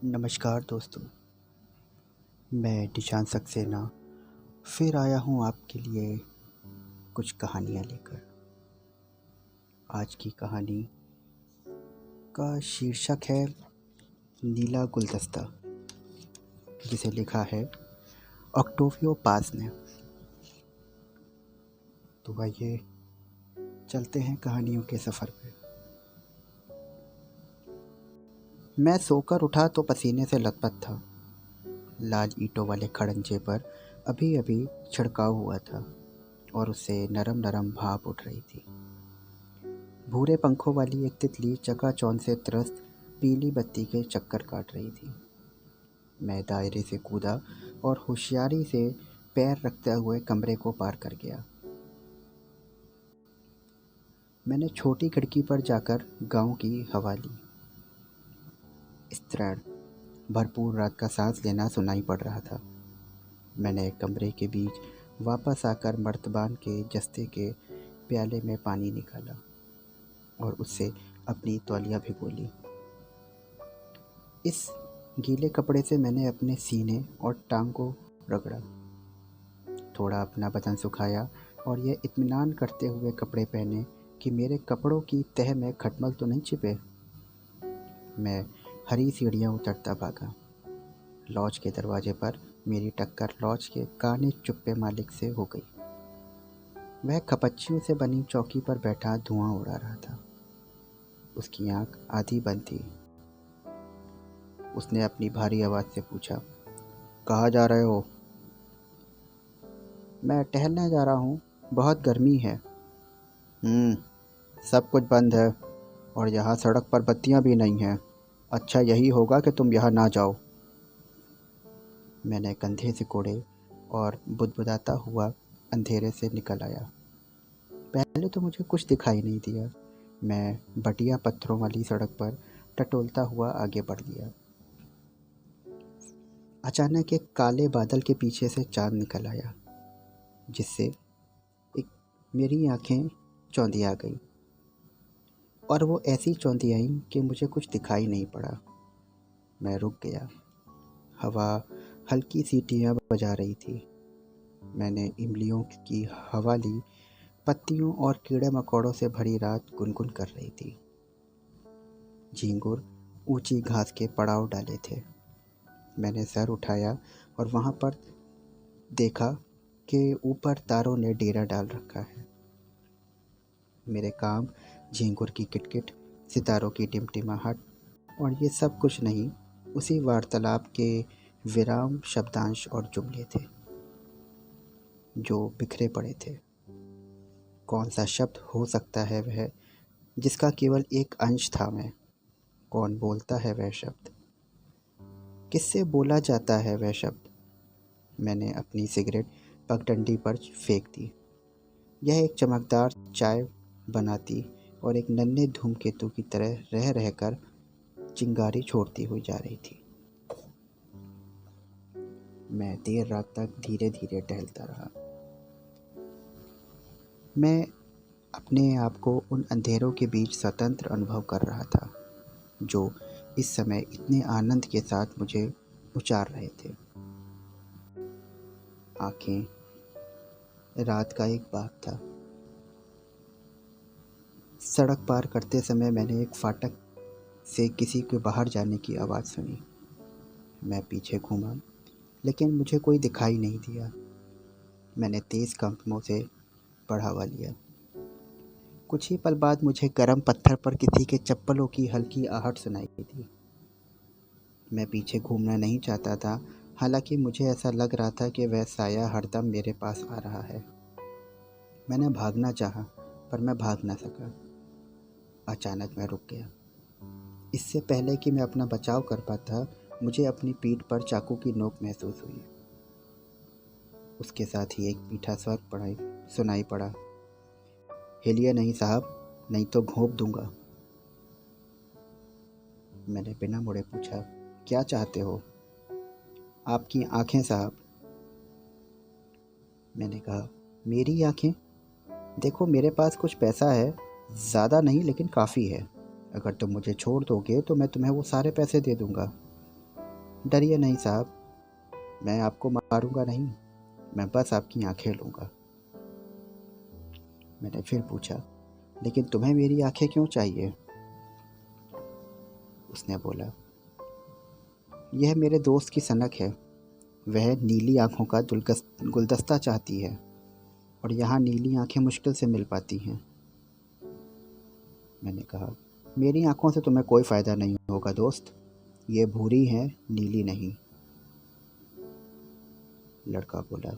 नमस्कार दोस्तों, मैं निशान सक्सेना फिर आया हूँ आपके लिए कुछ कहानियाँ लेकर। आज की कहानी का शीर्षक है नीला गुलदस्ता, जिसे लिखा है ऑक्टेवियो पाज़ ने। तो आइए चलते हैं कहानियों के सफ़र पे। मैं सोकर उठा तो पसीने से लथपथ था। लाल ईंटों वाले खड़ंजे पर अभी अभी छिड़काव हुआ था और उससे नरम नरम भाप उठ रही थी। भूरे पंखों वाली एक तितली चकाचौंध से त्रस्त पीली बत्ती के चक्कर काट रही थी। मैं दायरे से कूदा और होशियारी से पैर रखते हुए कमरे को पार कर गया। मैंने छोटी खिड़की पर जाकर गांव की हवा ली। स्तृण भरपूर रात का सांस लेना सुनाई पड़ रहा था। मैंने कमरे के बीच वापस आकर मर्तबान के जस्ते के प्याले में पानी निकाला और उससे अपनी तौलिया भिगो ली। इस गीले कपड़े से मैंने अपने सीने और टांग को रगड़ा, थोड़ा अपना बदन सुखाया और यह इत्मीनान करते हुए कपड़े पहने कि मेरे कपड़ों की तह में खटमल तो नहीं छिपे। मैं हरी सीढ़ियाँ उतरता भागा। लॉज के दरवाजे पर मेरी टक्कर लॉज के काने चुप्पे मालिक से हो गई। वह खपच्चियों से बनी चौकी पर बैठा धुआं उड़ा रहा था। उसकी आंख आधी बंद थी। उसने अपनी भारी आवाज़ से पूछा, कहाँ जा रहे हो? मैं टहलने जा रहा हूँ, बहुत गर्मी है। सब कुछ बंद है और यहाँ सड़क पर बत्तियाँ भी नहीं हैं। अच्छा यही होगा कि तुम यहाँ ना जाओ। मैंने कंधे से कोड़े और बुदबुदाता हुआ अंधेरे से निकल आया। पहले तो मुझे कुछ दिखाई नहीं दिया। मैं बटिया पत्थरों वाली सड़क पर टटोलता हुआ आगे बढ़ लिया। अचानक एक काले बादल के पीछे से चाँद निकल आया, जिससे एक मेरी आंखें चौंधिया गई और वो ऐसी चौंधियाई कि मुझे कुछ दिखाई नहीं पड़ा। मैं रुक गया। हवा हल्की सीटियाँ बजा रही थी। मैंने इमलियों की हवा ली। पत्तियों और कीड़े मकोड़ों से भरी रात गुनगुन कर रही थी। झींगुर ऊंची घास के पड़ाव डाले थे। मैंने सर उठाया और वहाँ पर देखा कि ऊपर तारों ने डेरा डाल रखा है। मेरे काम झींगुर की किटकिट, सितारों की टिमटिमाहट और ये सब कुछ नहीं, उसी वार्तालाप के विराम शब्दांश और जुमले थे जो बिखरे पड़े थे। कौन सा शब्द हो सकता है वह जिसका केवल एक अंश था मैं? कौन बोलता है वह शब्द? किससे बोला जाता है वह शब्द? मैंने अपनी सिगरेट पगडंडी पर फेंक दी। यह एक चमकदार चाय बनाती और एक नन्हे धूमकेतु की तरह रह रहकर चिंगारी छोड़ती हुई जा रही थी। मैं देर रात तक धीरे धीरे टहलता रहा। मैं अपने आप को उन अंधेरों के बीच स्वतंत्र अनुभव कर रहा था जो इस समय इतने आनंद के साथ मुझे उचार रहे थे। आंखें रात का एक बाग था। सड़क पार करते समय मैंने एक फाटक से किसी के बाहर जाने की आवाज़ सुनी। मैं पीछे घूमा, लेकिन मुझे कोई दिखाई नहीं दिया। मैंने तेज़ कदमों से बढ़ावा लिया। कुछ ही पल बाद मुझे गर्म पत्थर पर किसी के चप्पलों की हल्की आहट सुनाई दी। मैं पीछे घूमना नहीं चाहता था, हालांकि मुझे ऐसा लग रहा था कि वह साया हरदम मेरे पास आ रहा है। मैंने भागना चाहा, पर मैं भाग ना सका। अचानक मैं रुक गया। इससे पहले कि मैं अपना बचाव कर पाता, मुझे अपनी पीठ पर चाकू की नोक महसूस हुई। उसके साथ ही एक मीठा स्वर सुनाई पड़ा, हिलिए नहीं साहब, नहीं तो घोंप दूंगा। मैंने बिना मुड़े पूछा, क्या चाहते हो? आपकी आंखें साहब। मैंने कहा, मेरी आंखें? देखो मेरे पास कुछ पैसा है, ज़्यादा नहीं लेकिन काफ़ी है। अगर तुम मुझे छोड़ दोगे तो मैं तुम्हें वो सारे पैसे दे दूंगा। डरिए नहीं साहब, मैं आपको मारूंगा नहीं, मैं बस आपकी आंखें लूँगा। मैंने फिर पूछा, लेकिन तुम्हें मेरी आंखें क्यों चाहिए? उसने बोला, यह मेरे दोस्त की सनक है, वह नीली आंखों का गुलदस्ता चाहती है और यहाँ नीली आंखें मुश्किल से मिल पाती हैं। मैंने कहा, मेरी आंखों से तुम्हें कोई फ़ायदा नहीं होगा दोस्त, ये भूरी हैं, नीली नहीं। लड़का बोला,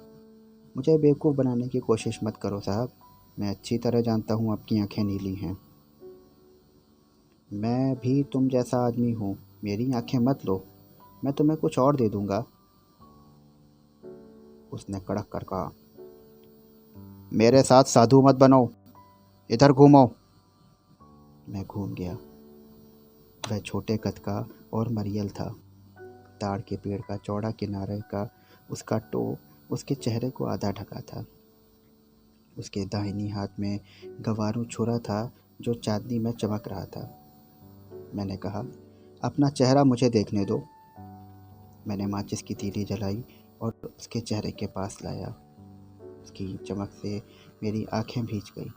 मुझे बेवकूफ़ बनाने की कोशिश मत करो साहब, मैं अच्छी तरह जानता हूँ आपकी आंखें नीली हैं। मैं भी तुम जैसा आदमी हूँ, मेरी आंखें मत लो, मैं तुम्हें कुछ और दे दूँगा। उसने कड़क कर कहा, मेरे साथ साधु मत बनो, इधर घूमो। मैं घूम गया। वह छोटे कद का और मरियल था। ताड़ के पेड़ का चौड़ा किनारे का उसका टोप उसके चेहरे को आधा ढका था। उसके दाहिनी हाथ में गवारू छुरा था जो चांदनी में चमक रहा था। मैंने कहा, अपना चेहरा मुझे देखने दो। मैंने माचिस की तीली जलाई और उसके चेहरे के पास लाया। उसकी चमक से मेरी आंखें भीग गई।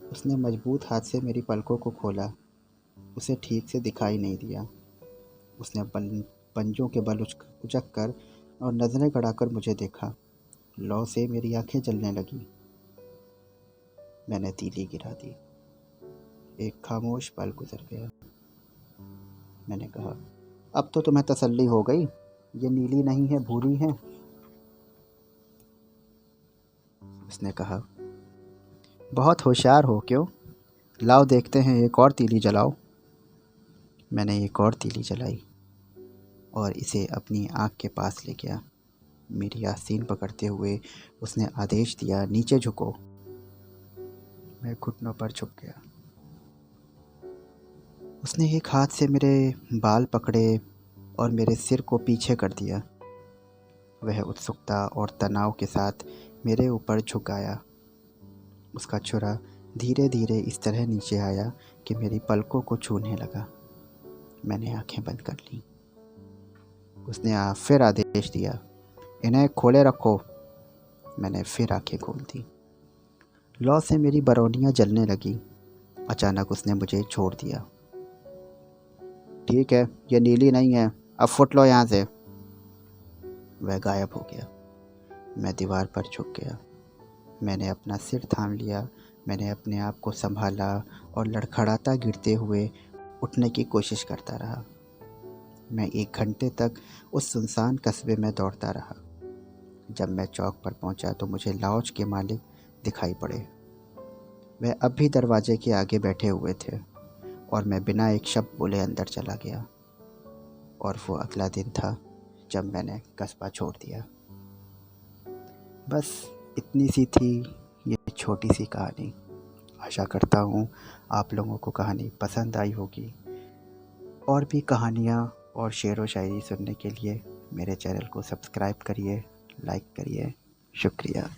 उसने मजबूत हाथ से मेरी पलकों को खोला। उसे ठीक से दिखाई नहीं दिया। उसने पंजों के बल उचक कर और नज़रें गड़ाकर मुझे देखा। लौ से मेरी आंखें जलने लगी। मैंने तीली गिरा दी। एक खामोश पल गुजर गया। मैंने कहा, अब तो तुम्हें तसल्ली हो गई, ये नीली नहीं है, भूरी है। उसने कहा, बहुत होशियार हो क्यों? लाओ देखते हैं, एक और तीली जलाओ। मैंने एक और तीली जलाई और इसे अपनी आँख के पास ले गया। मेरी आस्तीन पकड़ते हुए उसने आदेश दिया, नीचे झुको। मैं घुटनों पर झुक गया। उसने एक हाथ से मेरे बाल पकड़े और मेरे सिर को पीछे कर दिया। वह उत्सुकता और तनाव के साथ मेरे ऊपर झुक आया। उसका छुरा धीरे धीरे इस तरह नीचे आया कि मेरी पलकों को छूने लगा। मैंने आंखें बंद कर लीं। उसने फिर आदेश दिया, इन्हें खोले रखो। मैंने फिर आंखें खोल दी। लौ से मेरी बरौनियाँ जलने लगी। अचानक उसने मुझे छोड़ दिया। ठीक है, ये नीली नहीं है, अब फुट लो यहाँ से। वह गायब हो गया। मैं दीवार पर झुक गया। मैंने अपना सिर थाम लिया। मैंने अपने आप को संभाला और लड़खड़ाता गिरते हुए उठने की कोशिश करता रहा। मैं 1 घंटे तक उस सुनसान कस्बे में दौड़ता रहा। जब मैं चौक पर पहुंचा तो मुझे लॉज के मालिक दिखाई पड़े। वह अब भी दरवाजे के आगे बैठे हुए थे और मैं बिना एक शब्द बोले अंदर चला गया। और वो अगला दिन था जब मैंने कस्बा छोड़ दिया। बस इतनी सी थी ये छोटी सी कहानी। आशा करता हूँ आप लोगों को कहानी पसंद आई होगी। और भी कहानियाँ और शेर व शायरी सुनने के लिए मेरे चैनल को सब्सक्राइब करिए, लाइक करिए। शुक्रिया।